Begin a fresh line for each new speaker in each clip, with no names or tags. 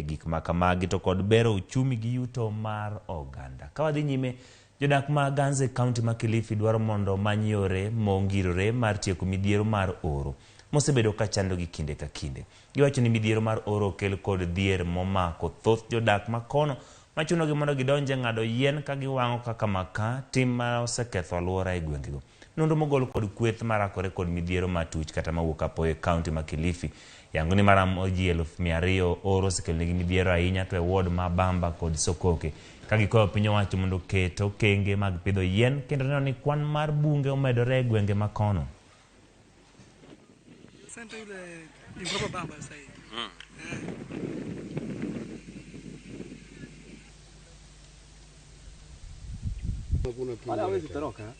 gik makamagi to kod bero uchumi gi yuto mar oganda. Kawadhi nyime, jodak ma Ganze County ma Kilifi dwaro mondo manyore mongirore mar tieko midhiero mar oro mosebedo ka chando gi kinde ka kinde. Giwacho ni midhiero mar oro kel kod dhier momako thoth jodak ma kono machuno gi mondo gidonje ng'ado yien ka giwang'o kaka maka, tim ma oseketho alwora e gwengego. Nonro mogol kod kweth marakore kod midhiero matuch kata mawuok apoya e kaunti ma Kilifi yango ni maram ji 200,000 oro osekelnegi midhiero ahinya to e ward ma Bamba kod Sokoke, ka gikoyo piny owacho mondo ket okenge mag pidho yien kendo neno ni kwan mar bunge omedore e gwenge ma kono.
Sente yule ni mkopa Bamba sasa hivi.
Wala hawezi toroka.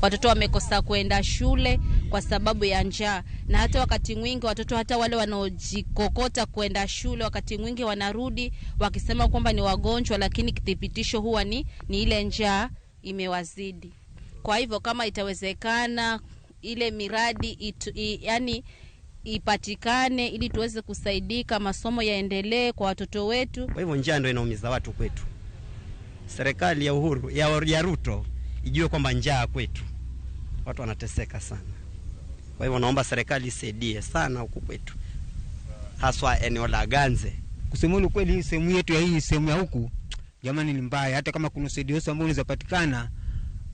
Watoto wamekosa kwenda shule kwa sababu ya njaa, na hata wakati mwingi watoto hata wale wanaojikokota kwenda shule wakati mwingi wanarudi wakisema kwamba ni wagonjwa, lakini kithibitisho huwa ni ile njaa imewazidi. Kwa hivyo kama itawezekana ile miradi yani ipatikane ili tuweze kusaidika, masomo yaendelee kwa watoto wetu.
Kwa hivyo njaa ndio inaumiza watu kwetu. Serikali ya Uhuru ya Ruto ijue kwamba njaa kwetu watu wanateseka sana. Kwa hivyo naomba serikali isaidie sana huku kwetu, haswa eneo la Ganze.
Kusema kweli hii sehemu yetu ya hii sehemu ya huku jamani ni mbaya. Hata kama kuna usaidizi ambao unaweza patikana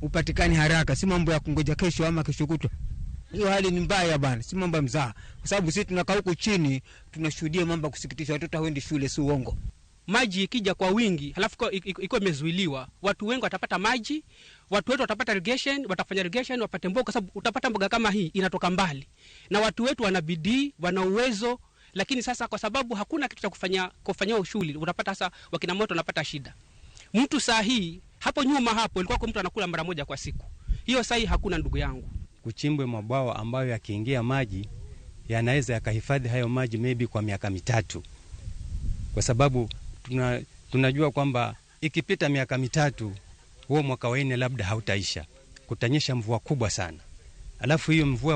upatikane haraka, si mambo ya kungoja kesho ama kesho kutwa. Hiyo hali ni mbaya bana, si mambo mzaa. Kwa sababu sisi tunakaa huko chini tunashuhudia mambo kusikitisha, watoto hawaendi shule, si uongo.
Maji ikija kwa wingi halafu iko imezuiliwa, watu wengi watapata maji, watu wetu watapata irrigation, watafanya irrigation wapate mboga, kwa sababu utapata mboga kama hii inatoka mbali. Na watu wetu wana bidii, wana uwezo, lakini sasa kwa sababu hakuna kitu cha kufanyia shughuli, utapata sasa wakina moto wanapata shida. Mtu saa hii hapo nyuma hapo ilikuwa kwa mtu anakula mara moja kwa siku. Hiyo saa hii hakuna, ndugu yangu.
Kuchimbwe mabwawa ambayo yakiingia maji yanaweza yakahifadhi hayo maji maybe kwa miaka 3. Kwa sababu tunajua kwamba ikipita miaka 3 huo mwaka wa 4 labda hautaisha, kutanyesha mvua kubwa sana. Alafu hiyo mvua